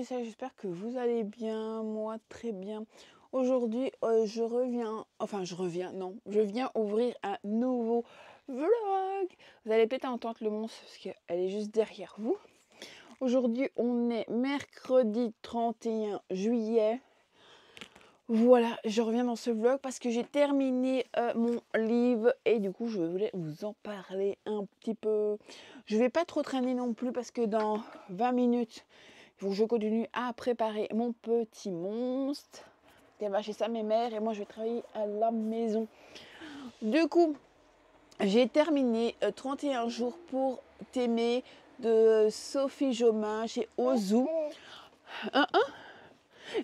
ça, j'espère que vous allez bien, moi très bien. Aujourd'hui, je viens ouvrir un nouveau vlog. Vous allez peut-être entendre le monstre parce qu'elle est juste derrière vous. Aujourd'hui, on est mercredi 31 juillet. Voilà, je reviens dans ce vlog parce que j'ai terminé mon livre et du coup, je voulais vous en parler un petit peu. Je vais pas trop traîner non plus parce que dans 20 minutes, il faut que je continue à préparer mon petit monstre. Elle va chez sa mère et moi, je vais travailler à la maison. Du coup, j'ai terminé 31 jours pour t'aimer de Sophie Jomain chez Ozu.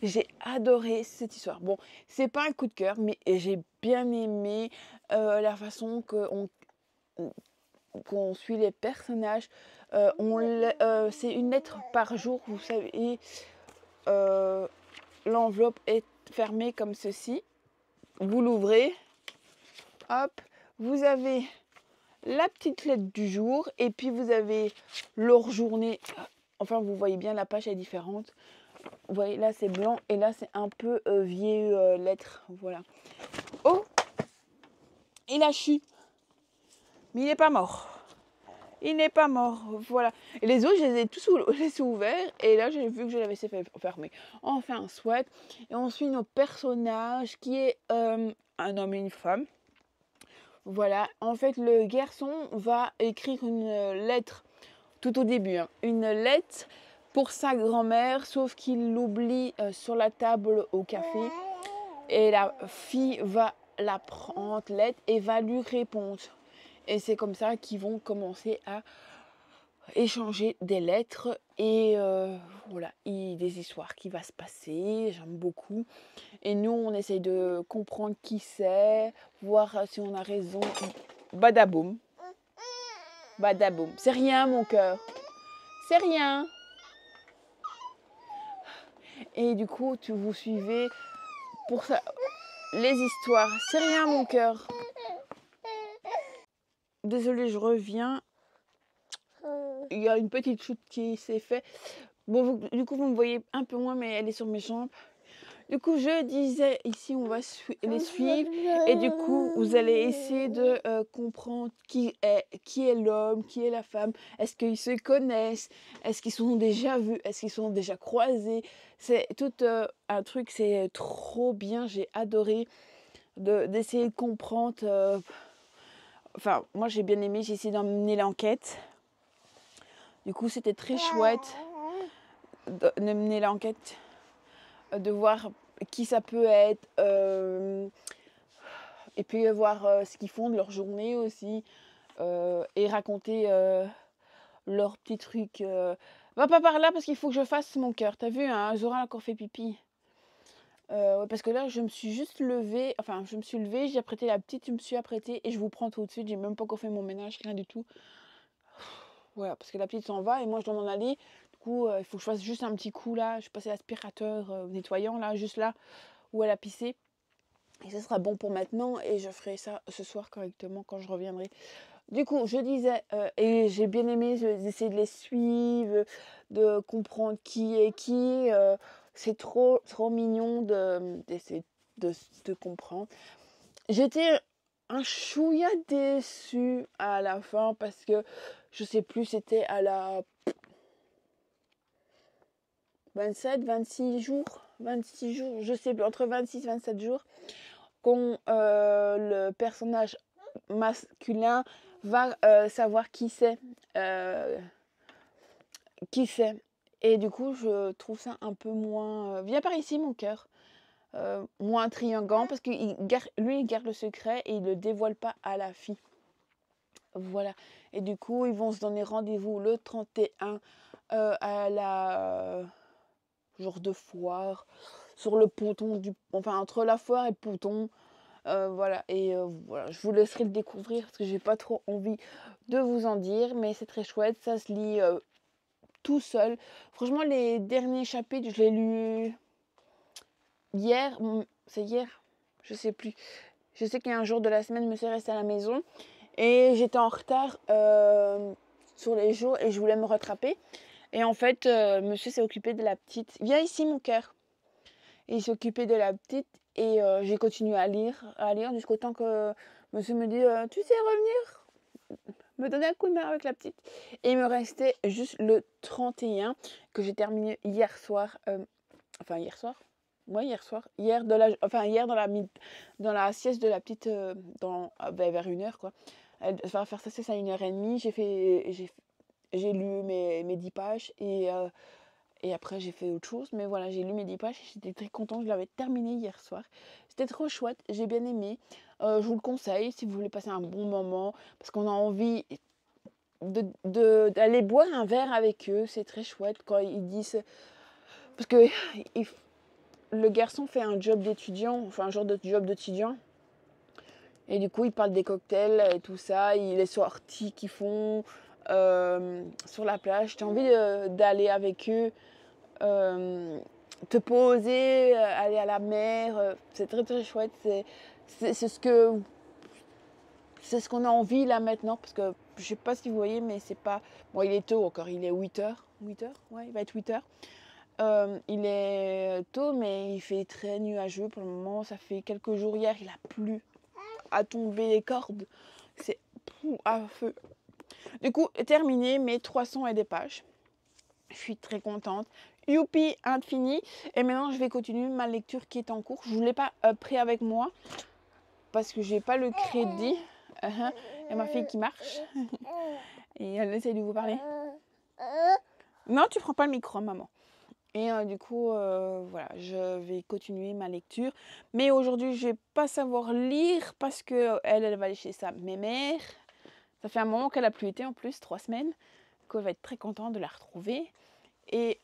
J'ai adoré cette histoire. Bon, c'est pas un coup de cœur, mais j'ai bien aimé la façon qu'on suit les personnages. C'est une lettre par jour, vous savez. L'enveloppe est fermée comme ceci. Vous l'ouvrez. Hop, vous avez la petite lettre du jour et puis vous avez leur journée. Enfin, vous voyez bien, la page est différente. Vous voyez, là c'est blanc et là c'est un peu vieille lettre. Voilà. Oh, il a chu. Mais il n'est pas mort. Il n'est pas mort. Voilà. Et les autres, je les ai tous laissés ouverts. Et là, j'ai vu que je l'avais laissé fermer. On fait un sweat. Et on suit nos personnages qui est un homme et une femme. Voilà. En fait, le garçon va écrire une lettre tout au début. Une lettre pour sa grand-mère, sauf qu'il l'oublie sur la table au café. Et la fille va la prendre, lettre, et va lui répondre. Et c'est comme ça qu'ils vont commencer à échanger des lettres. Et voilà, il y a des histoires qui vont se passer. J'aime beaucoup. Et nous, on essaye de comprendre qui c'est, voir si on a raison. Badaboum. Badaboum. C'est rien, mon cœur. C'est rien. Et du coup, vous suivez pour ça les histoires. C'est rien, mon cœur. Désolée, je reviens. Il y a une petite chute qui s'est faite. Bon, du coup, vous me voyez un peu moins, mais elle est sur mes jambes. Du coup, je disais, ici, on va les suivre. Et du coup, vous allez essayer de comprendre qui est l'homme, qui est la femme. Est-ce qu'ils se connaissent? Est-ce qu'ils sont déjà vus? Est-ce qu'ils sont déjà croisés? C'est tout un truc, c'est trop bien. J'ai adoré d'essayer de comprendre. Enfin, moi, j'ai bien aimé. J'ai essayé d'emmener l'enquête. Du coup, c'était très chouette de mener l'enquête, de voir qui ça peut être, et puis voir ce qu'ils font de leur journée aussi, et raconter leurs petits trucs. Va pas par là parce qu'il faut que je fasse mon cœur. T'as vu, hein, Zora a encore fait pipi. Parce que là, je me suis juste levée, j'ai apprêté la petite, je me suis apprêtée et je vous prends tout de suite. J'ai même pas encore fait mon ménage, rien du tout. Voilà, parce que la petite s'en va et moi je dois m'en aller. Du coup, il faut que je fasse juste un petit coup là. Je passe l'aspirateur nettoyant là, juste là où elle a pissé. Et ça sera bon pour maintenant et je ferai ça ce soir correctement quand je reviendrai. Du coup, je disais, et j'ai bien aimé essayer de les suivre, de comprendre qui est qui. C'est trop mignon d'essayer de comprendre. J'étais un chouïa déçue à la fin parce que je sais plus, c'était à la 26 jours, je sais plus, entre 26 et 27 jours, quand le personnage masculin va savoir qui c'est. Et du coup, je trouve ça un peu moins... viens par ici, mon cœur. Moins intriguant parce que lui, il garde le secret et il ne le dévoile pas à la fille. Voilà. Et du coup, ils vont se donner rendez-vous le 31 à la genre de foire, sur le ponton enfin entre la foire et le ponton. Voilà. Et voilà, je vous laisserai le découvrir parce que j'ai pas trop envie de vous en dire, mais c'est très chouette. Ça se lit tout seul. Franchement, les derniers chapitres, je l'ai lu hier. C'est hier? Je sais plus. Je sais qu'il y a un jour de la semaine, je me suis restée à la maison et j'étais en retard sur les jours et je voulais me rattraper. Et en fait, monsieur s'est occupé de la petite. Viens ici, mon cœur. Et il s'est occupé de la petite et j'ai continué à lire jusqu'au temps que monsieur me dit tu sais revenir me donner un coup de main avec la petite. Et il me restait juste le 31 que j'ai terminé hier soir. Enfin, hier soir. Ouais, hier soir. Hier, hier dans la sieste de la petite, vers 1h, quoi. Elle va faire sa sieste à 1h30. J'ai lu mes 10 pages et après j'ai fait autre chose. Mais voilà, j'ai lu mes 10 pages et j'étais très contente. Je l'avais terminé hier soir. C'était trop chouette. J'ai bien aimé. Je vous le conseille si vous voulez passer un bon moment. Parce qu'on a envie d'aller boire un verre avec eux. C'est très chouette quand ils disent... Parce que le garçon fait un job d'étudiant, enfin un genre de job d'étudiant. Et du coup, il parle des cocktails et tout ça, les sorties qu'ils font sur la plage. Tu as envie d'aller avec eux, te poser, aller à la mer. C'est très très chouette. C'est ce qu'on a envie là maintenant. Parce que je sais pas si vous voyez, mais c'est pas... Bon, il est tôt encore, il est 8h. 8h. Ouais, il va être 8h. Il est tôt, mais il fait très nuageux pour le moment. Ça fait quelques jours. Hier, il a plu à tomber les cordes. C'est à feu. Du coup, terminé mes 300 et des pages. Je suis très contente. Youpi, infini. Et maintenant, je vais continuer ma lecture qui est en cours. Je ne l'ai pas pris avec moi parce que j'ai pas le crédit. Et ma fille qui marche. Et elle essaie de vous parler. Non, tu prends pas le micro, maman. Et du coup, voilà, je vais continuer ma lecture. Mais aujourd'hui, je vais pas savoir lire parce que elle va aller chez sa mémère. Ça fait un moment qu'elle a plus été en plus, 3 semaines. Donc elle va être très contente de la retrouver. Et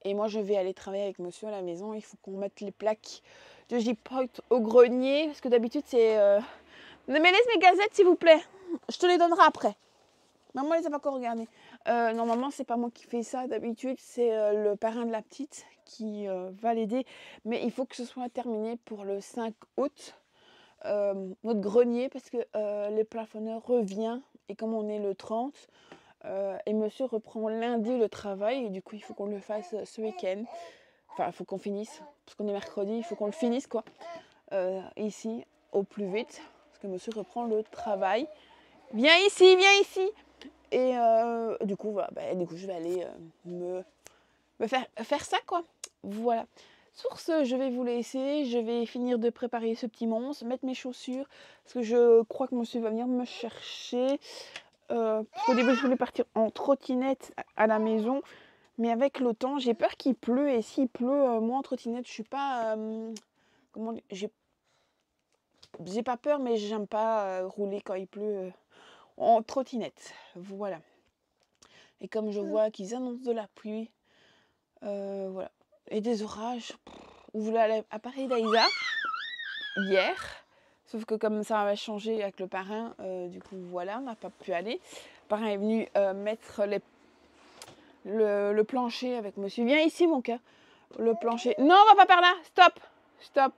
moi, je vais aller travailler avec monsieur à la maison. Il faut qu'on mette les plaques de J-Point au grenier. Parce que d'habitude, c'est... Mais laisse mes gazettes, s'il vous plaît. Je te les donnerai après. Maman les a pas encore regardées. Normalement, c'est pas moi qui fais ça. D'habitude, c'est le parrain de la petite qui va l'aider. Mais il faut que ce soit terminé pour le 5 août. Notre grenier, parce que le plafonneur revient. Et comme on est le 30, et monsieur reprend lundi le travail. Et du coup, il faut qu'on le fasse ce week-end. Enfin, il faut qu'on finisse. Parce qu'on est mercredi, il faut qu'on le finisse, quoi. Ici, au plus vite. Parce que monsieur reprend le travail. Viens ici, viens ici. Et du coup, voilà, je vais aller me faire ça, quoi. Voilà. Sur ce, je vais vous laisser. Je vais finir de préparer ce petit monstre, mettre mes chaussures. Parce que je crois que monsieur va venir me chercher. Parce qu'au début, je voulais partir en trottinette à la maison. Mais avec le temps, j'ai peur qu'il pleut. Et s'il pleut, moi en trottinette, je suis pas... comment dire, j'ai pas peur, mais j'aime pas rouler quand il pleut en trottinette. Voilà. Et comme je vois qu'ils annoncent de la pluie, voilà. Et des orages. On voulait aller à Paris d'Aïsa hier. Sauf que comme ça avait changé avec le parrain, du coup voilà, on n'a pas pu aller. Le parrain est venu mettre le plancher avec monsieur. Viens ici mon cœur. Le plancher. Non, on va pas par là. Stop. Stop.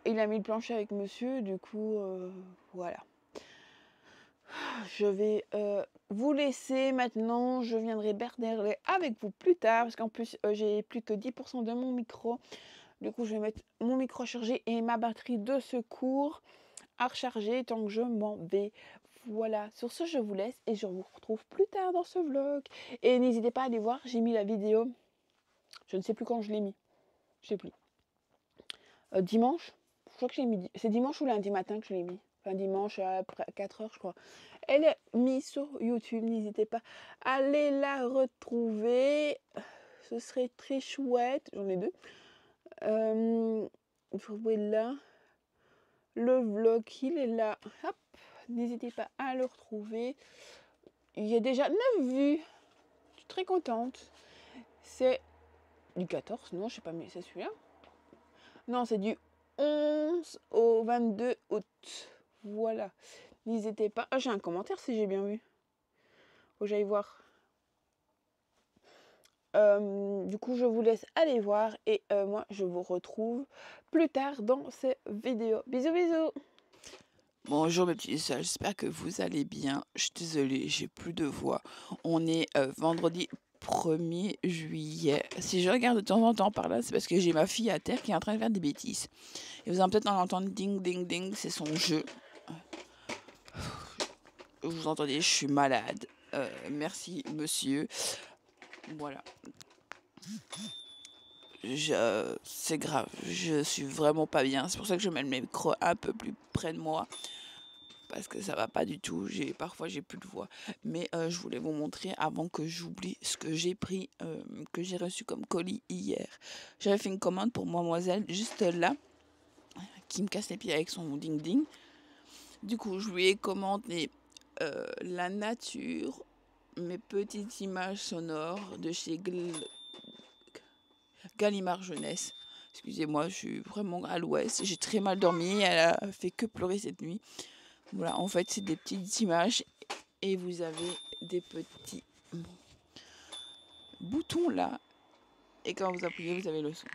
Il a mis le plancher avec monsieur, du coup voilà. Je vais vous laisser maintenant. Je viendrai berner avec vous plus tard. Parce qu'en plus, j'ai plus que 10% de mon micro. Du coup, je vais mettre mon micro à charger et ma batterie de secours à recharger tant que je m'en vais. Voilà. Sur ce, je vous laisse et je vous retrouve plus tard dans ce vlog. Et n'hésitez pas à aller voir. J'ai mis la vidéo. Je ne sais plus quand je l'ai mis. Je sais plus. Dimanche. Je crois que j'ai mis. C'est dimanche ou lundi matin que je l'ai mis. Enfin, dimanche à 4h, je crois. Elle est mise sur YouTube. N'hésitez pas à aller la retrouver. Ce serait très chouette. J'en ai 2. Il faut trouver là. Le vlog, il est là. Hop. N'hésitez pas à le retrouver. Il y a déjà 9 vues. Je suis très contente. C'est du 14. Non, je sais pas, mais c'est celui-là. Non, c'est du 11 au 22 août. Voilà. N'hésitez pas. Ah, j'ai un commentaire si j'ai bien vu. Faut que j'aille voir. Du coup, je vous laisse aller voir. Et moi, je vous retrouve plus tard dans ces vidéos. Bisous, bisous. Bonjour mes petits sœurs, j'espère que vous allez bien. Je suis désolée, j'ai plus de voix. On est vendredi 1er juillet. Si je regarde de temps en temps par là, c'est parce que j'ai ma fille à terre qui est en train de faire des bêtises. Et vous allez peut-être en entendre ding ding ding, c'est son jeu. Vous entendez, je suis malade. Merci monsieur. Voilà. C'est grave, je suis vraiment pas bien. C'est pour ça que je mets le micro un peu plus près de moi. Parce que ça va pas du tout, parfois j'ai plus de voix. Mais je voulais vous montrer avant que j'oublie ce que j'ai pris, que j'ai reçu comme colis hier. J'avais fait une commande pour mademoiselle juste là, qui me casse les pieds avec son ding ding. Du coup, je lui ai commandé la nature, mes petites images sonores de chez Gallimard Jeunesse. Excusez-moi, je suis vraiment à l'ouest, j'ai très mal dormi, elle a fait que pleurer cette nuit. Voilà, en fait, c'est des petites images et vous avez des petits boutons là. Et quand vous appuyez, vous avez le son.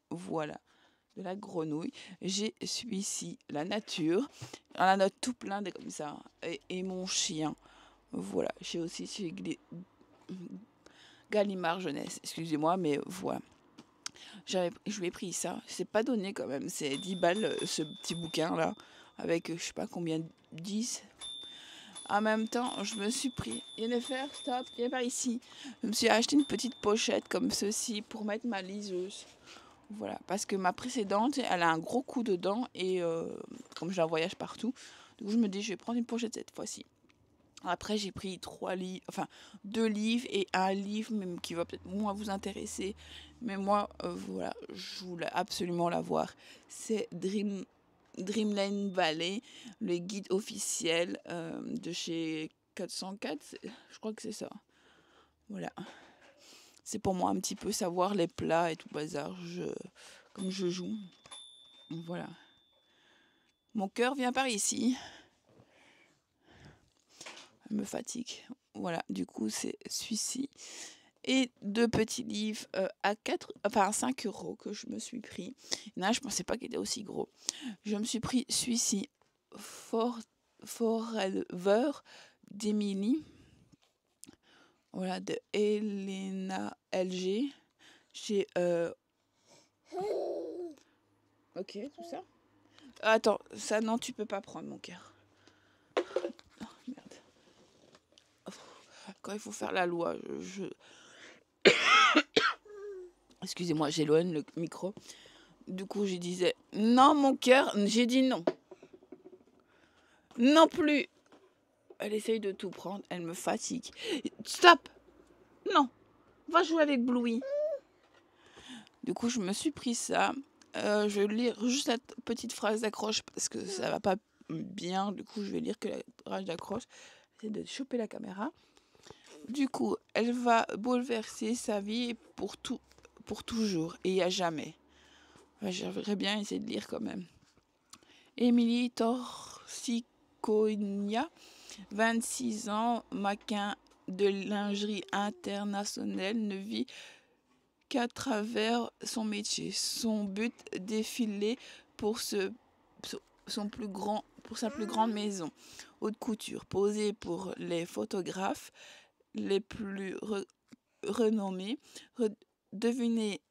Voilà, de la grenouille. J'ai celui-ci, la nature. On a note tout plein de comme ça. Et mon chien. Voilà, j'ai aussi chez Gallimard Jeunesse. Excusez-moi, mais voilà. Je lui ai pris ça. C'est pas donné quand même. C'est 10 balles ce petit bouquin là. Avec je sais pas combien, 10. En même temps, je me suis pris. Yennefer, stop, viens par ici. Je me suis acheté une petite pochette comme ceci pour mettre ma liseuse. Voilà, parce que ma précédente, elle a un gros coup dedans et comme je la voyage partout, du coup je me dis je vais prendre une pochette cette fois-ci. Après j'ai pris 2 livres et un livre même qui va peut-être moins vous intéresser, mais moi voilà, je voulais absolument l'avoir. C'est Dreamland Valley, le guide officiel de chez 404, je crois que c'est ça. Voilà. C'est pour moi un petit peu savoir les plats et tout bazar, comme je joue. Voilà. Mon cœur vient par ici. Elle me fatigue. Voilà, du coup c'est celui-ci. Et 2 petits livres à 5 € que je me suis pris. Là, je pensais pas qu'il était aussi gros. Je me suis pris celui-ci, Forever d'Emily. Voilà, de Elena LG. Chez. Ok, tout ça. Attends, ça non, tu peux pas prendre mon cœur. Oh, merde. Quand il faut faire la loi, excusez-moi, j'éloigne le micro. Du coup, je disais non, mon cœur. J'ai dit non. Non plus. Elle essaye de tout prendre. Elle me fatigue. Stop. Non. Va jouer avec Bluey. Du coup, je me suis pris ça. Je vais lire juste la petite phrase d'accroche parce que ça va pas bien. Du coup, je vais lire que la phrase d'accroche. J'essaie de choper la caméra. Du coup, elle va bouleverser sa vie pour toujours et à jamais. J'aimerais bien essayer de lire quand même. Émilie Torsiconia, 26 ans, maquin de lingerie internationale, ne vit qu'à travers son métier. Son but, défiler pour sa plus grande maison. Haute couture, posée pour les photographes les plus renommés. Devenez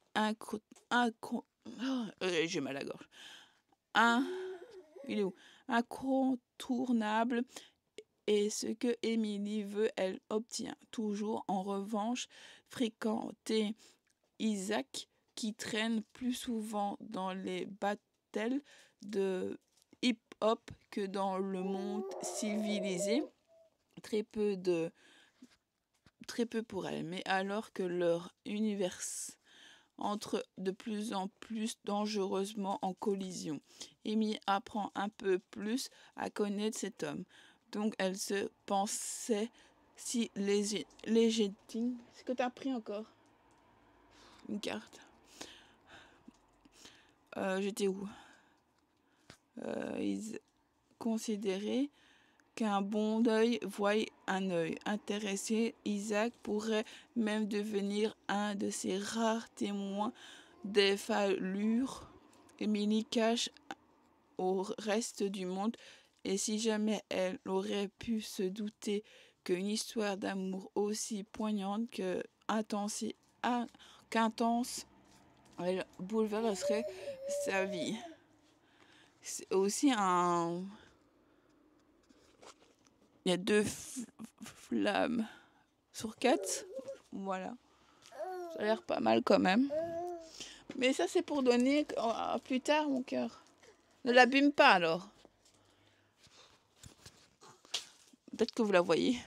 j'ai mal à la gorge. Incontournable. Et ce que Émilie veut, elle obtient. Toujours, en revanche, fréquenter Isaac, qui traîne plus souvent dans les battles de hip-hop que dans le monde civilisé. Très peu pour elle. Mais alors que leur univers entre de plus en plus dangereusement en collision, Amy apprend un peu plus à connaître cet homme. Donc elle se pensait si légitime. Est-ce que tu as pris encore une carte? J'étais où? Ils considéraient qu'un bon œil voit un œil. Intéressé, Isaac pourrait même devenir un de ces rares témoins des Émilie cache au reste du monde, et si jamais elle aurait pu se douter qu'une histoire d'amour aussi poignante qu'intense, elle bouleverserait sa vie. C'est aussi un... Il y a 2 flammes sur 4. Voilà. Ça a l'air pas mal quand même. Mais ça, c'est pour donner plus tard, mon cœur. Ne l'abîme pas alors. Peut-être que vous la voyez.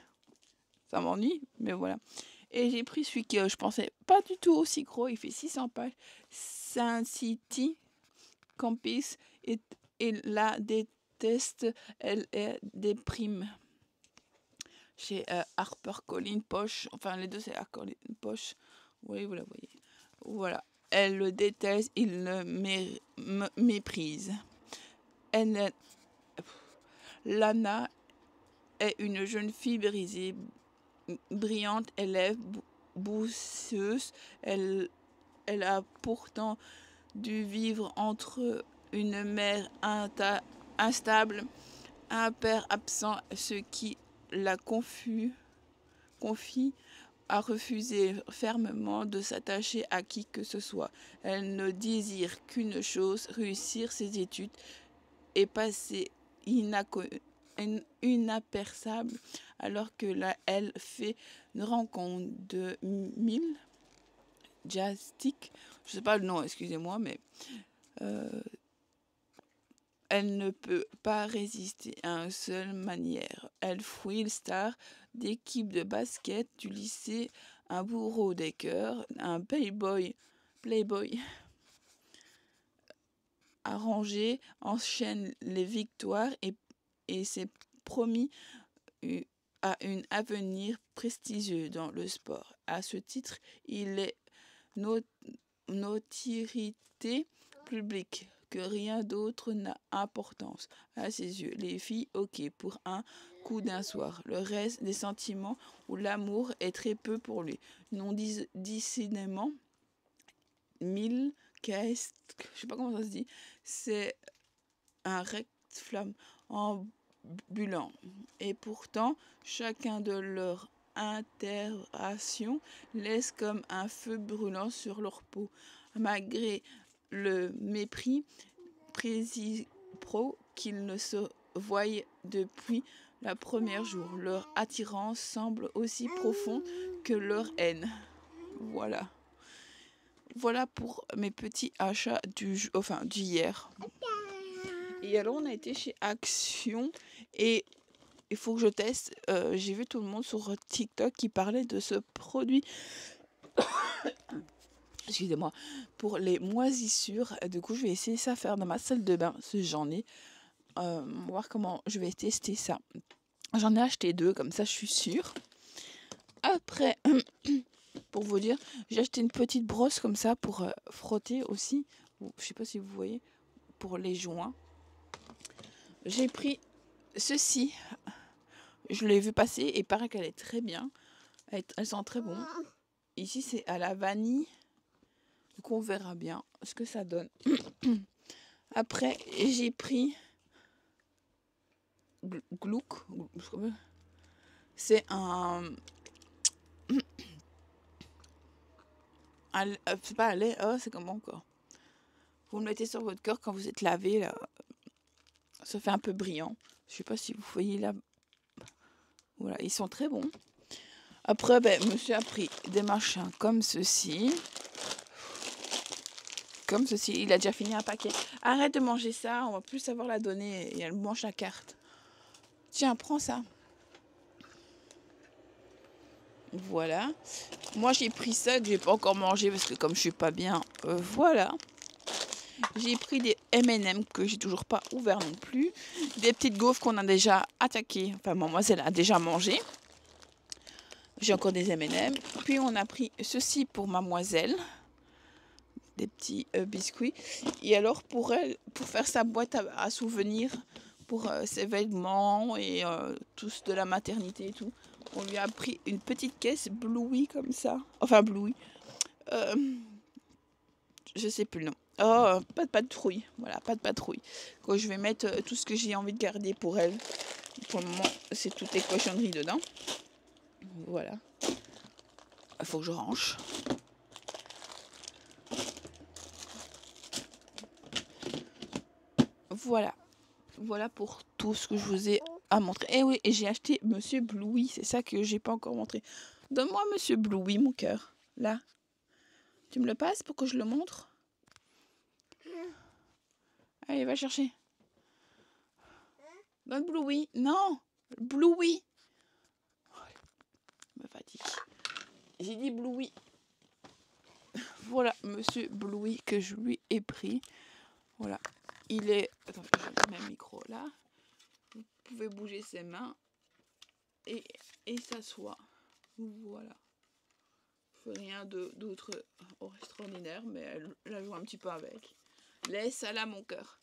Ça m'ennuie, mais voilà. Et j'ai pris celui que je pensais pas du tout aussi gros. Il fait 600 pages. Saint City Campus et la déteste. Elle est déprime. Chez HarperCollins Poche. Enfin, les deux, c'est HarperCollins Poche. Oui, vous la voyez. Voilà. Elle le déteste. Il le méprise. Lana est une jeune fille brisée, brillante, élève, bousseuse. Elle a pourtant dû vivre entre une mère instable, un père absent, ce qui la confie à refuser fermement de s'attacher à qui que ce soit. Elle ne désire qu'une chose, réussir ses études et passer inaperçable, alors que là, elle fait une rencontre de Jastic, je sais pas le nom, excusez-moi, mais elle ne peut pas résister à une seule manière. Elle fouille le star d'équipe de basket du lycée, un bourreau des cœurs, un playboy arrangé, enchaîne les victoires et s'est promis à un avenir prestigieux dans le sport. À ce titre, il est notoriété publique, que rien d'autre n'a importance à ses yeux. Les filles, ok, pour un coup d'un soir. Le reste des sentiments ou l'amour est très peu pour lui. Non dissidément, je sais pas comment ça se dit, c'est un recte-flamme ambulant. Et pourtant, chacun de leurs interactions laisse comme un feu brûlant sur leur peau. Malgré le mépris réciproque qu'ils ne se voient depuis le premier jour, leur attirance semble aussi profonde que leur haine. Voilà. Voilà pour mes petits achats d'hier. Et alors, on a été chez Action et il faut que je teste. J'ai vu tout le monde sur TikTok qui parlait de ce produit. Excusez-moi. Pour les moisissures. Du coup, je vais essayer ça faire dans ma salle de bain. Si j'en ai. Voir comment je vais tester ça. J'en ai acheté 2, comme ça je suis sûre. Après, pour vous dire, j'ai acheté une petite brosse comme ça pour frotter aussi. Je sais pas si vous voyez. Pour les joints. J'ai pris ceci. Je l'ai vu passer et il paraît qu'elle est très bien. Elle sent très bon. Ici, c'est à la vanille. Donc, on verra bien ce que ça donne. Après, j'ai pris Glook. C'est un... c'est pas un lait. Oh, c'est comment encore? Vous le mettez sur votre corps quand vous êtes lavé. Là. Ça fait un peu brillant. Je sais pas si vous voyez là. Voilà, ils sont très bons. Après, monsieur a pris des machins comme ceci. Comme ceci. Il a déjà fini un paquet. Arrête de manger ça. On va plus savoir la donner. Et elle mange la carte. Tiens, prends ça. Voilà. Moi, j'ai pris ça que j'ai pas encore mangé parce que comme je suis pas bien, voilà. J'ai pris des M&M que j'ai toujours pas ouvert non plus. Des petites gaufres qu'on a déjà attaquées. Enfin, mademoiselle a déjà mangé. J'ai encore des M&M. Puis, on a pris ceci pour mademoiselle. Des petits biscuits. Et alors, pour elle, pour faire sa boîte à souvenirs, pour ses vêtements et tout de la maternité et tout, on lui a pris une petite caisse Bluey comme ça. Enfin, Bluey. Je sais plus le nom. Oh, pas de patrouille. Voilà, pas de patrouille. Quand je vais mettre tout ce que j'ai envie de garder pour elle. Pour le moment, c'est toutes les cochonneries dedans. Voilà. Il faut que je range. Voilà. Voilà pour tout ce que je vous ai à montrer. Et oui, et j'ai acheté Monsieur Bluey. C'est ça que j'ai pas encore montré. Donne-moi Monsieur Bluey, mon cœur. Là. Tu me le passes pour que je le montre? Allez, va chercher. Donne Bluey. Non, Bluey. Je me fatigue. J'ai dit Bluey. Voilà, Monsieur Bluey que je lui ai pris. Voilà. Il est... Attends, je mets le micro là. Vous pouvez bouger ses mains. Et s'asseoir. Voilà. Rien d'autre extraordinaire, mais elle joue un petit peu avec. Laisse à là mon cœur.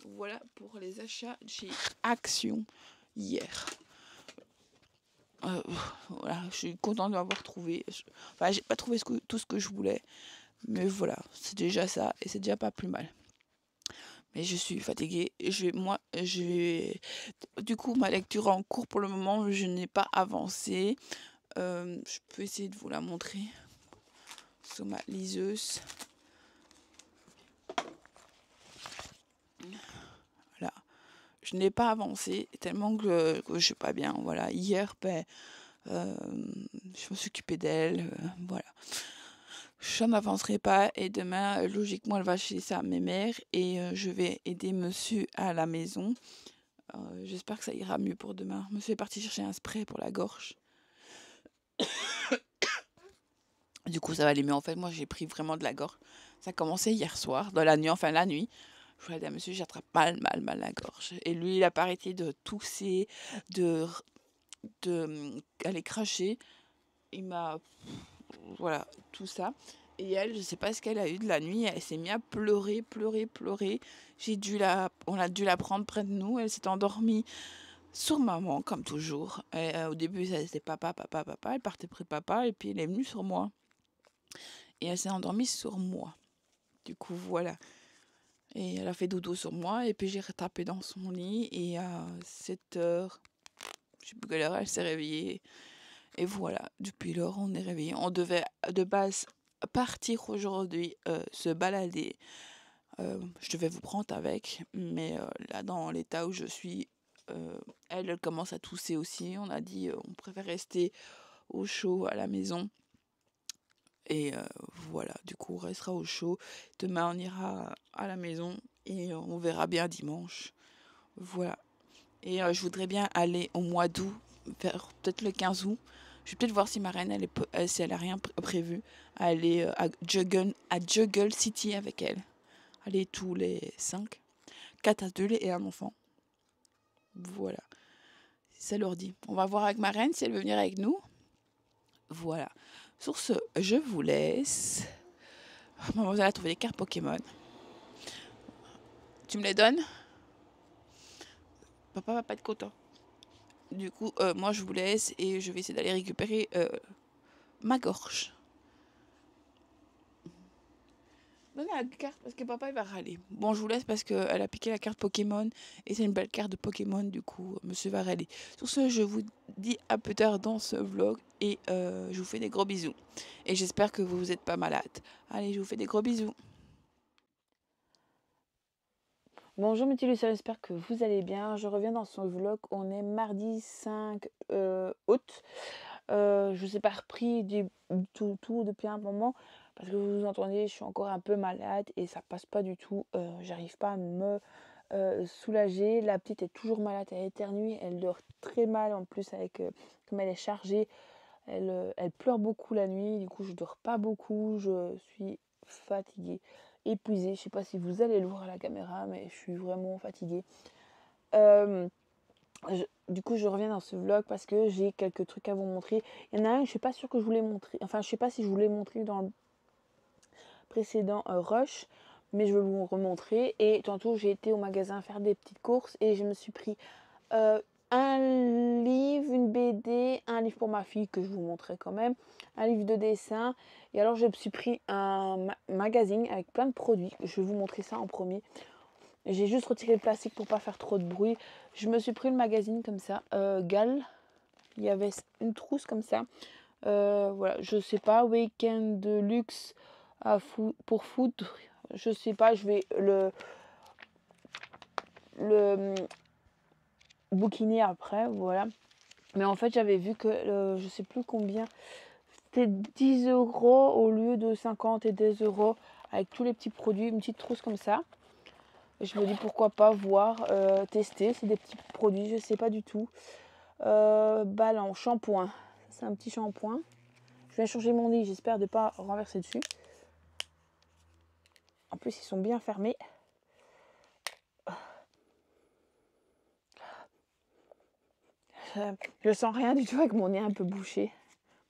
Voilà pour les achats chez Action hier. Voilà, je suis contente d'avoir trouvé. Enfin, j'ai pas trouvé tout ce que je voulais, mais voilà, c'est déjà ça et c'est déjà pas plus mal. Mais je suis fatiguée. Du coup, ma lecture en cours pour le moment, je n'ai pas avancé. Je peux essayer de vous la montrer sur ma liseuse. Voilà. Je n'ai pas avancé tellement que je suis pas bien. Voilà. Hier, je me suis occupée d'elle. Voilà. Je n'avancerai pas et demain, logiquement, elle va chez sa mère et je vais aider monsieur à la maison. J'espère que ça ira mieux pour demain. Monsieur est parti chercher un spray pour la gorge. Du coup, ça va aller mieux. En fait, moi, j'ai pris vraiment de la gorge. Ça a commencé hier soir, dans la nuit, enfin la nuit. Je voulais dire, monsieur, j'attrape mal la gorge. Et lui, il a pas arrêté de tousser, aller cracher. Il m'a... Voilà, tout ça. Et elle, je sais pas ce qu'elle a eu de la nuit. Elle s'est mise à pleurer. On a dû la prendre près de nous. Elle s'est endormie sur maman, comme toujours. Et, au début, c'était papa. Elle partait près de papa et puis elle est venue sur moi. Et elle s'est endormie sur moi. Du coup, voilà. Et elle a fait dodo sur moi. Et puis j'ai retapé dans son lit. Et à 7h, je sais plus quelle heure, elle s'est réveillée. Et voilà, depuis lors, on est réveillés. On devait de base partir aujourd'hui se balader. Je devais vous prendre avec. Mais là, dans l'état où je suis, elle commence à tousser aussi. On a dit on préfère rester au chaud à la maison. Et voilà, du coup, on restera au chaud. Demain, on ira à la maison et on verra bien dimanche. Voilà. Et je voudrais bien aller au mois d'août, vers peut-être le 15 août. Je vais peut-être voir si ma reine, si elle a rien prévu, aller à Juggle City avec elle. Aller tous les 5. 4 adultes et un enfant. Voilà. Ça leur dit. On va voir avec ma reine si elle veut venir avec nous. Voilà. Sur ce, je vous laisse. Mademoiselle a trouvé des cartes Pokémon. Tu me les donnes? Papa va pas être content. Du coup, moi je vous laisse et je vais essayer d'aller récupérer ma gorge. Donnez la carte parce que papa il va râler. Bon, je vous laisse parce qu'elle a piqué la carte Pokémon et c'est une belle carte de Pokémon. Du coup, monsieur va râler. Sur ce, je vous dis à plus tard dans ce vlog et je vous fais des gros bisous. Et j'espère que vous n'êtes pas malade. Allez, je vous fais des gros bisous. Bonjour mes petits Lucien, j'espère que vous allez bien. Je reviens dans ce vlog. On est mardi 5 août. Je ne vous ai pas repris tout depuis un moment parce que vous entendez, je suis encore un peu malade et ça passe pas du tout. J'arrive pas à me soulager. La petite est toujours malade, elle éternue, elle dort très mal en plus comme elle est chargée. Elle pleure beaucoup la nuit, du coup je dors pas beaucoup, je suis fatiguée, épuisée. Je sais pas si vous allez le voir à la caméra, mais je suis vraiment fatiguée. Du coup, je reviens dans ce vlog parce que j'ai quelques trucs à vous montrer. Il y en a un, je suis pas sûre que je voulais montrer. Enfin, je sais pas si je voulais montrer dans le précédent rush, mais je vais vous remontrer. Et tantôt, j'ai été au magasin faire des petites courses et je me suis pris un livre, une BD, un livre pour ma fille que je vous montrerai quand même, un livre de dessin. Et alors je me suis pris un magazine avec plein de produits. Je vais vous montrer ça en premier. J'ai juste retiré le plastique pour pas faire trop de bruit. Je me suis pris le magazine comme ça, Gal. Il y avait une trousse comme ça. Voilà, je sais pas, week-end de luxe pour foot. Je sais pas, je vais le bouquiner après, voilà. Mais en fait, j'avais vu que je sais plus combien, c'était 10 € au lieu de 50 et 2 € avec tous les petits produits, une petite trousse comme ça. Et je me dis pourquoi pas voir, tester. C'est des petits produits, je sais pas du tout. Ballant, shampoing. C'est un petit shampoing. Je vais changer mon lit, j'espère de ne pas renverser dessus. En plus, ils sont bien fermés. Je sens rien du tout avec mon nez un peu bouché.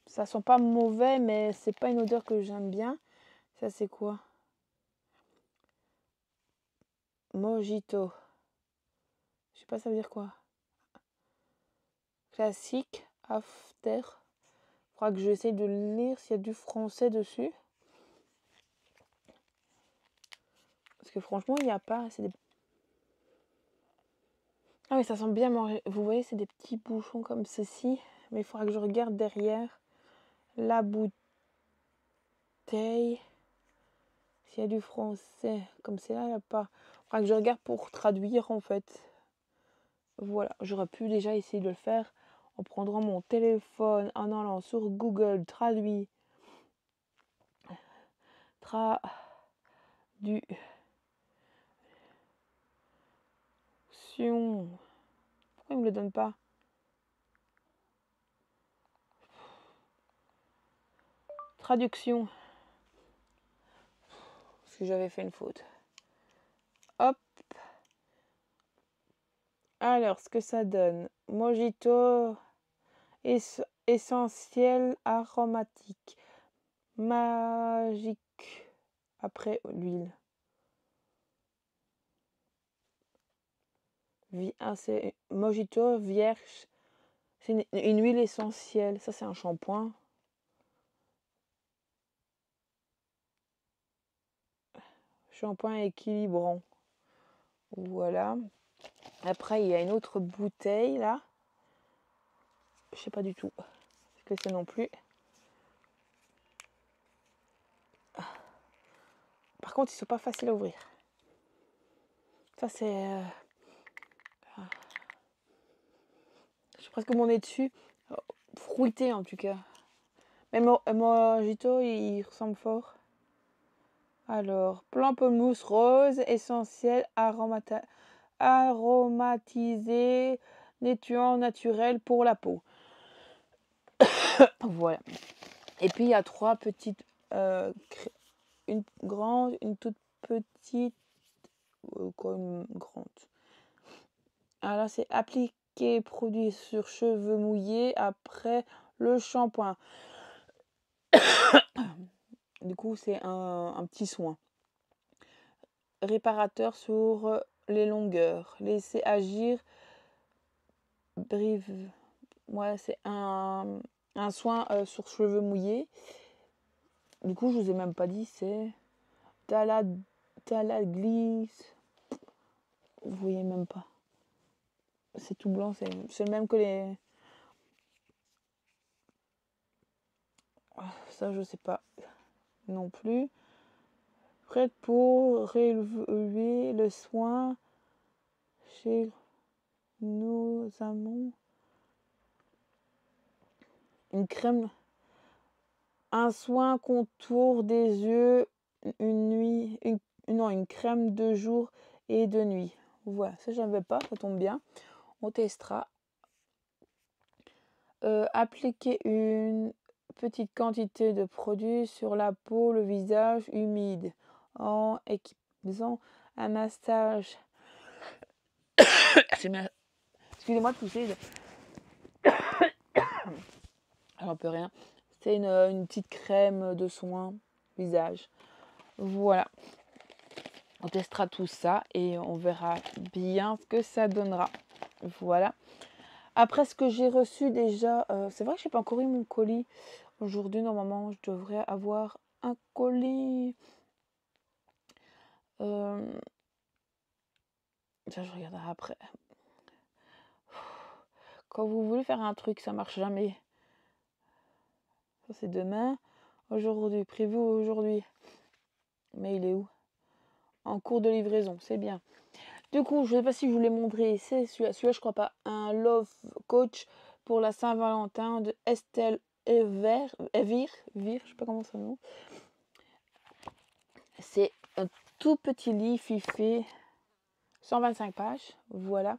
Ça sent pas mauvais, mais c'est pas une odeur que j'aime bien. Ça, c'est quoi? Mojito. Je sais pas, ça veut dire quoi? Classique, after. Faudra que j'essaye de lire s'il y a du français dessus. Parce que franchement, il n'y a pas. C'est des... Ah oui, ça sent bien manger. Vous voyez, c'est des petits bouchons comme ceci. Mais il faudra que je regarde derrière la bouteille. S'il y a du français, comme c'est là, il n'y a pas. Il faudra que je regarde pour traduire en fait. Voilà, j'aurais pu déjà essayer de le faire en prenant mon téléphone, en allant sur Google, traduit. Pourquoi il me le donne pas? Traduction. Parce que j'avais fait une faute. Hop. Alors, ce que ça donne. Mojito essentiel aromatique. Magique. Après, l'huile. C'est Mojito vierge. C'est une huile essentielle. Ça, c'est un shampoing. Shampoing équilibrant. Voilà. Après, il y a une autre bouteille là. Je sais pas du tout ce que c'est non plus. Par contre, ils sont pas faciles à ouvrir. Ça, c'est... J'ai presque mon nez dessus. Fruité en tout cas. Mais Mojito, il ressemble fort. Alors, pamplemousse rose, essentiel, aromatisé, nettoyant naturel pour la peau. Voilà. Et puis, il y a 3 petites... une grande, une toute petite... quoi, une grande. Alors là, c'est appliquer produit sur cheveux mouillés après le shampoing. Du coup, c'est un petit soin. Réparateur sur les longueurs. Laisser agir. Brive. Voilà, c'est un soin sur cheveux mouillés. Du coup, je vous ai même pas dit, c'est glisse. Vous voyez même pas. C'est tout blanc, c'est le même que les... Ça, je sais pas non plus. Prête pour relever le soin chez nos amants. Une crème, un soin contour des yeux, une crème de jour et de nuit. Voilà, ça j'avais pas, ça tombe bien. On testera. Appliquer une petite quantité de produit sur la peau, le visage humide en faisant un massage. Excusez-moi de tousser. Alors, on peut rien. C'est une petite crème de soin visage. Voilà. On testera tout ça et on verra bien ce que ça donnera. Voilà. Après ce que j'ai reçu déjà, c'est vrai que j'ai pas encore eu mon colis. Aujourd'hui, normalement, je devrais avoir un colis. Ça, je regarderai après. Quand vous voulez faire un truc, ça marche jamais. Ça, c'est demain. Aujourd'hui, prévu aujourd'hui. Mais il est où? En cours de livraison, c'est bien. Du coup, je ne sais pas si je vous l'ai montré. C'est celui-là. Celui-là, je crois pas. Un Love Coach pour la Saint-Valentin de Estelle Evir. Je sais pas comment ça nom. C'est un tout petit livre. Il fait 125 pages. Voilà.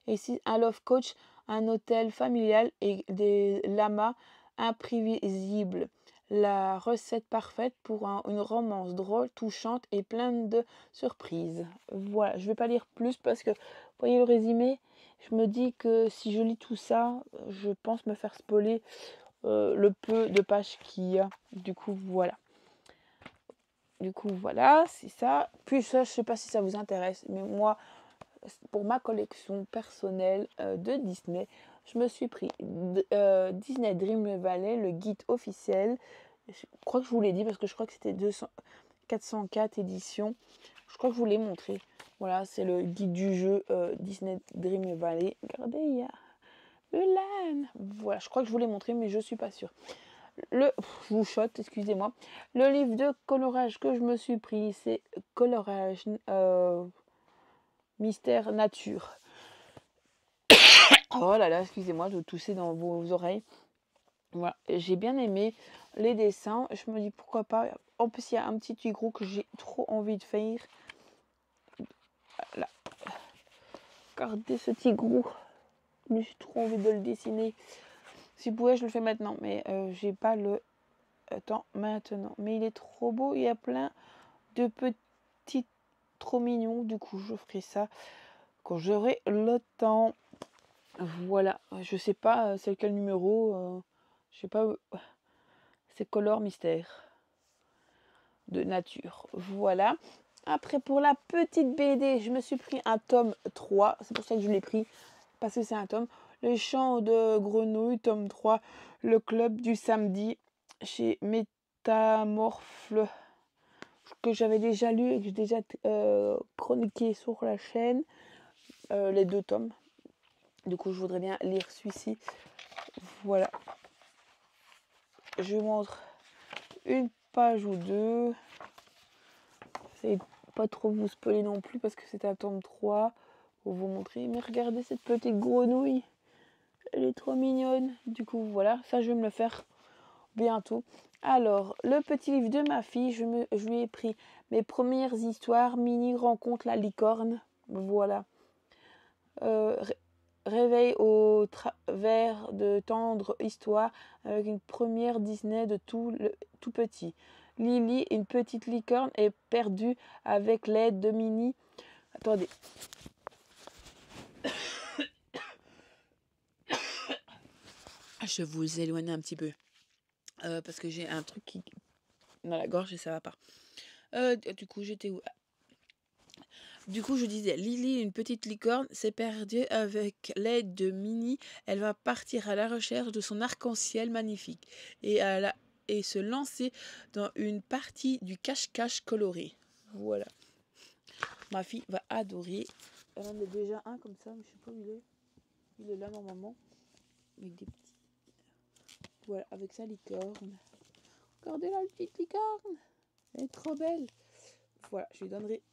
Et ici, un Love Coach, un hôtel familial et des lamas imprévisibles. La recette parfaite pour une romance drôle, touchante et pleine de surprises. Voilà, je ne vais pas lire plus parce que, vous voyez le résumé, je me dis que si je lis tout ça, je pense me faire spoiler le peu de pages qu'il y a. Du coup, voilà. C'est ça. Puis ça, je ne sais pas si ça vous intéresse, mais moi, pour ma collection personnelle de Disney, je me suis pris Disney Dream Valley, le guide officiel. Je crois que je vous l'ai dit parce que je crois que c'était 404 éditions. Je crois que je vous l'ai montré. Voilà, c'est le guide du jeu Disney Dream Valley. Regardez, il y a Mulan. Voilà, je crois que je vous l'ai montré, mais je suis pas sûre. Je vous chote, excusez-moi. Le livre de colorage que je me suis pris, c'est Colorage Mystère Nature. Oh là là, excusez-moi de tousser dans vos oreilles. Voilà, j'ai bien aimé les dessins. Je me dis pourquoi pas. En plus, il y a un petit tigre que j'ai trop envie de faire. Là. Regardez ce tigre. J'ai trop envie de le dessiner. Si je pouvais, je le fais maintenant. Mais j'ai pas le temps maintenant. Mais il est trop beau. Il y a plein de petits trop mignons. Du coup, je ferai ça quand j'aurai le temps. Voilà. Je sais pas c'est quel numéro. Je sais pas. C'est Color Mystère de nature. Voilà. Après, pour la petite BD, je me suis pris un tome 3. C'est pour ça que je l'ai pris. Parce que c'est un tome. Les chants de grenouille, tome 3. Le club du samedi chez Métamorphle. Que j'avais déjà lu et que j'ai déjà chroniqué sur la chaîne. Les 2 tomes. Du coup, je voudrais bien lire celui-ci. Voilà. Je vous montre une page ou deux. C'est pas trop vous spoiler non plus parce que c'est un tome 3 pour vous montrer. Mais regardez cette petite grenouille. Elle est trop mignonne. Du coup, voilà. Ça, je vais me le faire bientôt. Alors, le petit livre de ma fille, je lui ai pris mes premières histoires. Minnie rencontre la licorne. Voilà. Réveil au travers de tendres histoires avec une première Disney de tout petit. Lily, une petite licorne, est perdue avec l'aide de Minnie. Attendez. Je vais vous éloigner un petit peu. Parce que j'ai un truc qui dans la gorge et ça va pas. Du coup, j'étais où? Du coup, je disais, Lily, une petite licorne, s'est perdue avec l'aide de Minnie. Elle va partir à la recherche de son arc-en-ciel magnifique et se lancer dans une partie du cache-cache coloré. Voilà. Ma fille va adorer. Elle en a déjà un comme ça, mais je sais pas où il est. Il est là normalement. Avec des petits. Voilà, avec sa licorne. Regardez la petite licorne. Elle est trop belle. Voilà, je lui donnerai.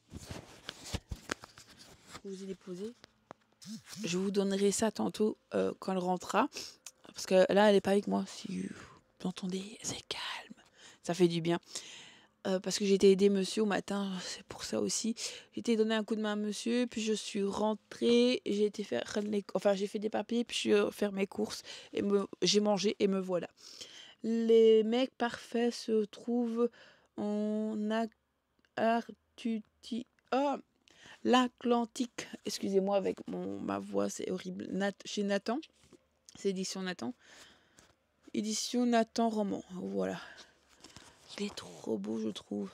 Je vous ai déposé. Je vous donnerai ça tantôt quand elle rentrera. Parce que là, elle n'est pas avec moi. Si vous entendez, c'est calme. Ça fait du bien. Parce que j'ai été aider monsieur au matin. C'est pour ça aussi. J'ai été donner un coup de main à monsieur. Puis je suis rentrée. J'ai été faire j'ai fait des papiers. Puis je suis faire mes courses. J'ai mangé et me voilà. Les mecs parfaits se trouvent en l'Atlantique. Excusez-moi avec ma voix, c'est horrible. Chez Nathan. C'est édition Nathan. Édition Nathan roman. Voilà. Il est trop beau, je trouve.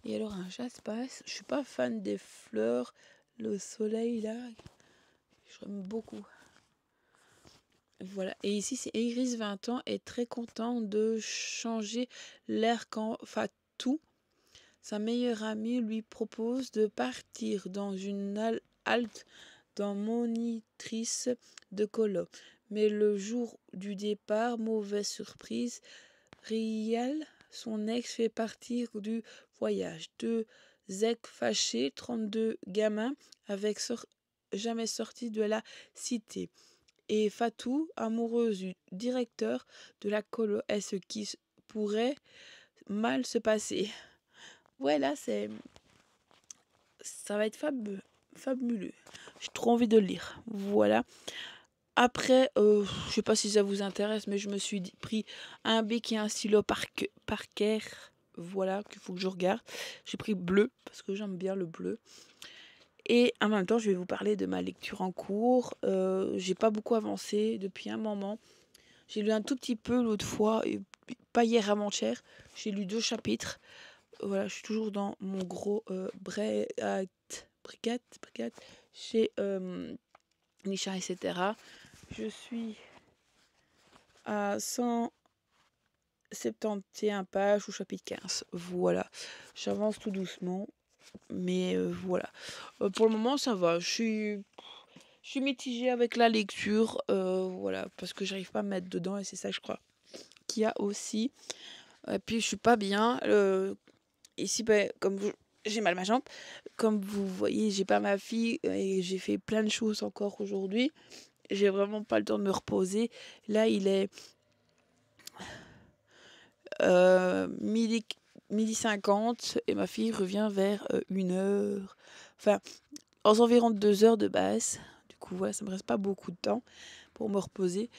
Et alors, un jaspace. Je suis pas fan des fleurs. Le soleil, là. J'aime beaucoup. Voilà. Et ici, c'est Iris, 20 ans, est très content de changer l'air quand Fatou, sa meilleure amie, lui propose de partir dans une halte dans monitrice de colo. Mais le jour du départ, mauvaise surprise, Rial, son ex, fait partir du voyage. Deux zecs fâchés, 32 gamins, avec jamais sortis de la cité. Et Fatou, amoureuse du directeur de la colo, est ce qui pourrait mal se passer. Voilà, ça va être fabuleux. J'ai trop envie de le lire. Voilà. Après, je sais pas si ça vous intéresse, mais je me suis pris un bic et un stylo Parker. Voilà, qu'il faut que je regarde. J'ai pris bleu, parce que j'aime bien le bleu. Et en même temps, je vais vous parler de ma lecture en cours. J'ai pas beaucoup avancé depuis un moment. J'ai lu un tout petit peu l'autre fois, et pas hier, avant-hier. J'ai lu 2 chapitres. Voilà, je suis toujours dans mon gros brigade chez Nisha, etc. Je suis à 171 pages au chapitre 15. Voilà, j'avance tout doucement, mais voilà. Pour le moment, ça va. Je suis mitigée avec la lecture, voilà, parce que j'arrive pas à me mettre dedans, et c'est ça, je crois, qu'il y a aussi. Et puis, je suis pas bien. Ici, comme j'ai mal à ma jambe. Comme vous voyez, j'ai pas ma fille et j'ai fait plein de choses encore aujourd'hui. J'ai vraiment pas le temps de me reposer. Là, il est midi 50 et ma fille revient vers 1 heure. Enfin, aux environs de 2 heures de base. Du coup, voilà, ça me reste pas beaucoup de temps pour me reposer.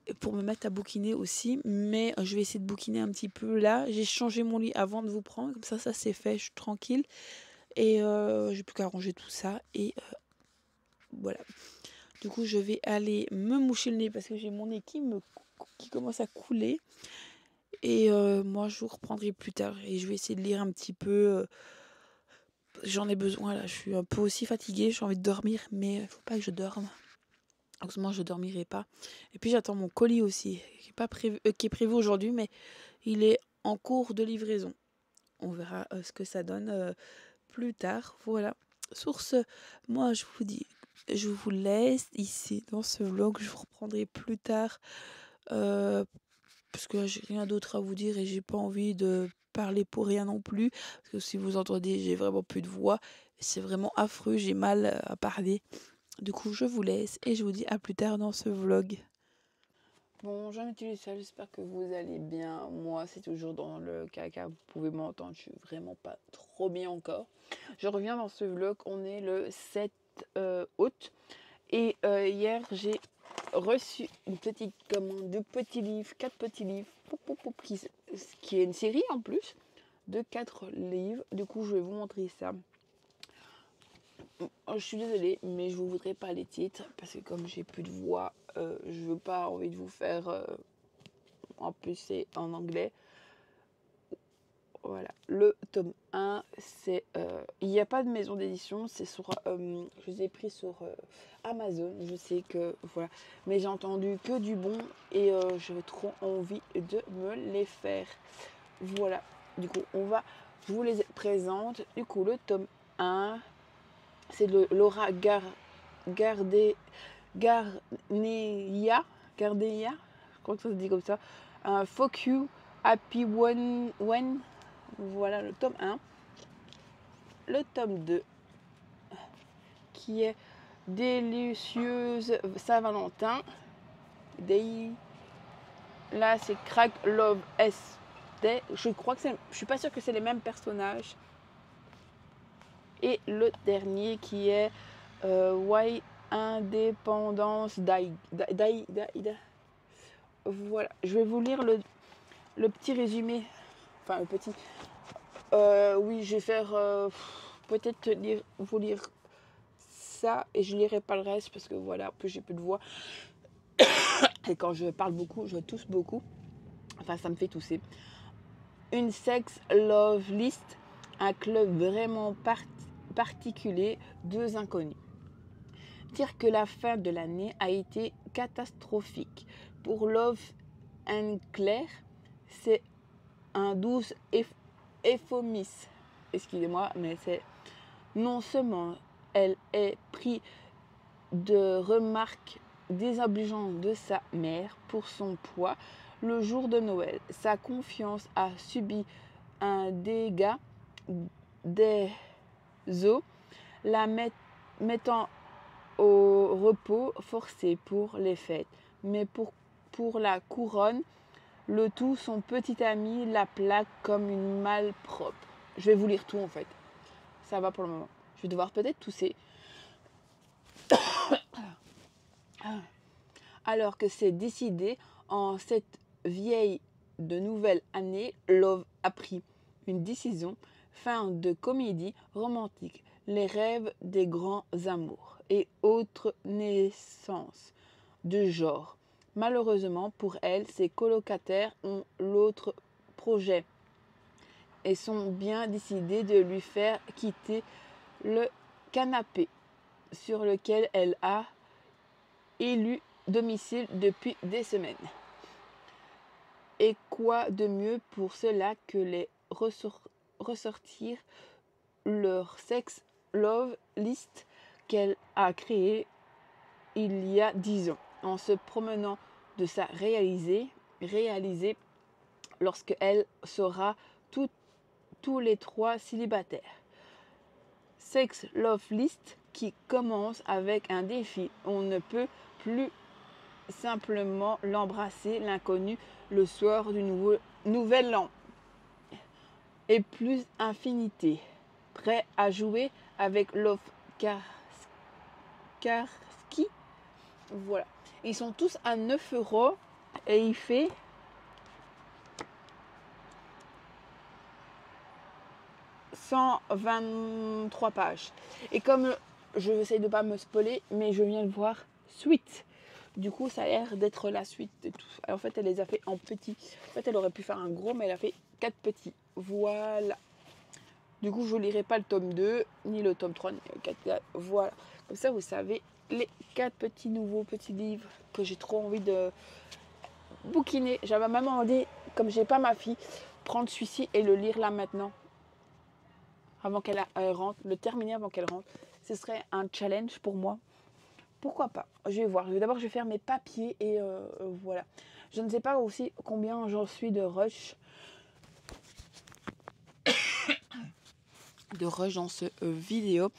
Et pour me mettre à bouquiner aussi. Mais je vais essayer de bouquiner un petit peu là. J'ai changé mon lit avant de vous prendre. Comme ça c'est fait. Je suis tranquille. Et j'ai plus qu'à ranger tout ça. Et voilà. Du coup, je vais aller me moucher le nez parce que j'ai mon nez qui commence à couler. Et moi, je vous reprendrai plus tard. Et je vais essayer de lire un petit peu. J'en ai besoin là. Je suis un peu aussi fatiguée. J'ai envie de dormir. Mais il faut pas que je dorme. Heureusement, je dormirai pas. Et puis, j'attends mon colis aussi. Qui est prévu aujourd'hui. Mais il est en cours de livraison. On verra ce que ça donne plus tard. Voilà. Sur ce, moi, je vous laisse ici dans ce vlog. Je vous reprendrai plus tard. Parce que j'ai rien d'autre à vous dire et j'ai pas envie de parler pour rien non plus. Parce que si vous entendez, j'ai vraiment plus de voix. C'est vraiment affreux, j'ai mal à parler. Du coup, je vous laisse et je vous dis à plus tard dans ce vlog. Bon, j'en utilise ça, j'espère que vous allez bien. Moi, c'est toujours dans le caca, vous pouvez m'entendre, je suis vraiment pas trop bien encore. Je reviens dans ce vlog, on est le 7 août. Et hier, j'ai reçu une petite commande de petits livres, 4 petits livres, qui est une série en plus de 4 livres. Du coup, je vais vous montrer ça. Je suis désolée, mais je vous voudrais pas les titres parce que comme j'ai plus de voix, je veux pas envie de vous faire. En plus, c'est en anglais. Voilà, le tome 1, c'est. Il n'y a pas de maison d'édition, c'est sur. Je les ai pris sur Amazon, je sais que. Voilà. Mais j'ai entendu que du bon et j'avais trop envie de me les faire. Voilà, du coup, je vous les présente. Du coup, le tome 1, c'est de Laura Gardeia, je crois que ça se dit comme ça. Fuck You, Happy When. Voilà le tome 1. Le tome 2, qui est Délicieuse Saint-Valentin. Là, c'est Crack Love S. Je crois que je suis pas sûre que c'est les mêmes personnages. Et le dernier qui est Why Indépendance Voilà, je vais vous lire le petit résumé. Enfin, le petit. Oui, je vais faire peut-être vous lire ça et je lirai pas le reste parce que voilà, plus j'ai plus de voix. Et quand je parle beaucoup, je tousse beaucoup. Enfin, ça me fait tousser. Une sex love list, un club vraiment particulier, 2 inconnus. dire que la fin de l'année a été catastrophique. Pour Love and Claire, c'est un douce euphémisme. Excusez-moi, mais c'est non seulement elle est prise de remarques désobligeantes de sa mère pour son poids le jour de Noël. Sa confiance a subi un dégât des eaux, la mettant au repos forcé pour les fêtes. Mais pour la couronne, le tout, son petit ami la plaque comme une malpropre. Je vais vous lire tout en fait. Ça va pour le moment. Je vais devoir peut-être tousser. Alors que c'est décidé, en cette vieille de nouvelle année, Love a pris une décision. Fin de comédie romantique, les rêves des grands amours et autres naissances de genre. Malheureusement pour elle, ses colocataires ont l'autre projet et sont bien décidés de lui faire quitter le canapé sur lequel elle a élu domicile depuis des semaines. Et quoi de mieux pour cela que les ressortir leur sex love list qu'elle a créée il y a 10 ans, en se promenant de sa réaliser lorsque elle sera tous les 3 célibataires. Sex love list qui commence avec un défi. On ne peut plus simplement l'embrasser l'inconnu le soir du nouvel an. Et plus infinité. Prêt à jouer avec Love Karski. Voilà. Ils sont tous à 9 € et il fait 123 pages. Et comme je essaie de ne pas me spoiler, mais je viens de voir Suite. Du coup, ça a l'air d'être la suite et tout. Alors, en fait, elle les a fait en petits. En fait, elle aurait pu faire un gros, mais elle a fait 4 petits. Voilà. Du coup, je ne lirai pas le tome 2, ni le tome 3, ni le 4. Voilà. Comme ça, vous savez, les 4 petits nouveaux petits livres que j'ai trop envie de bouquiner. J'avais même envie, comme j'ai pas ma fille, prendre celui-ci et le lire là maintenant. Avant qu'elle rentre, le terminer avant qu'elle rentre. Ce serait un challenge pour moi. Pourquoi pas? Je vais voir. D'abord, je vais faire mes papiers et voilà. Je ne sais pas aussi combien j'en suis de rush. Dans ce vidéo.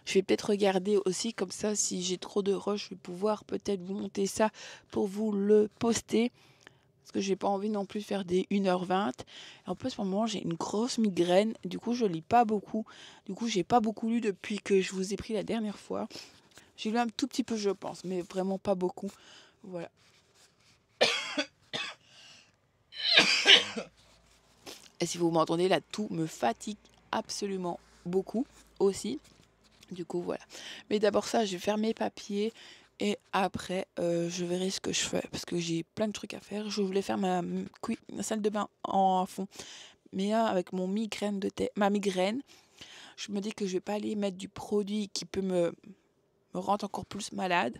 Je vais peut-être regarder aussi comme ça. Si j'ai trop de rush, je vais pouvoir peut-être vous monter ça pour vous le poster. Parce que j'ai pas envie non plus de faire des 1h20. Et en plus, pour le moment, j'ai une grosse migraine. Du coup, je lis pas beaucoup. Du coup, j'ai pas beaucoup lu depuis que je vous ai pris la dernière fois. J'ai lu un tout petit peu, je pense, mais vraiment pas beaucoup. Voilà. Et si vous m'entendez, là, tout me fatigue absolument beaucoup aussi. Du coup, voilà. Mais d'abord ça, je vais faire mes papiers. Et après, je verrai ce que je fais. Parce que j'ai plein de trucs à faire. Je voulais faire ma salle de bain en fond. Mais avec mon ma migraine, je me dis que je vais pas aller mettre du produit qui peut me rendre encore plus malade.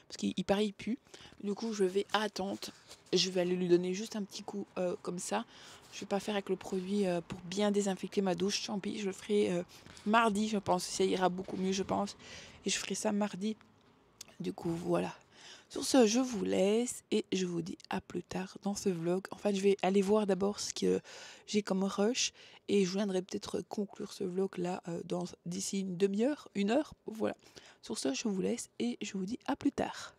Parce qu'il paraît, il pue. Du coup, je vais attendre. Je vais aller lui donner juste un petit coup comme ça. Je vais pas faire avec le produit pour bien désinfecter ma douche. Tant pis, je le ferai mardi, je pense. Ça ira beaucoup mieux, je pense. Et je ferai ça mardi. Du coup, voilà. Sur ce, je vous laisse et je vous dis à plus tard dans ce vlog. En fait, je vais aller voir d'abord ce que j'ai comme rush et je viendrai peut-être conclure ce vlog là d'ici une demi-heure, 1 heure. Voilà. Sur ce, je vous laisse et je vous dis à plus tard.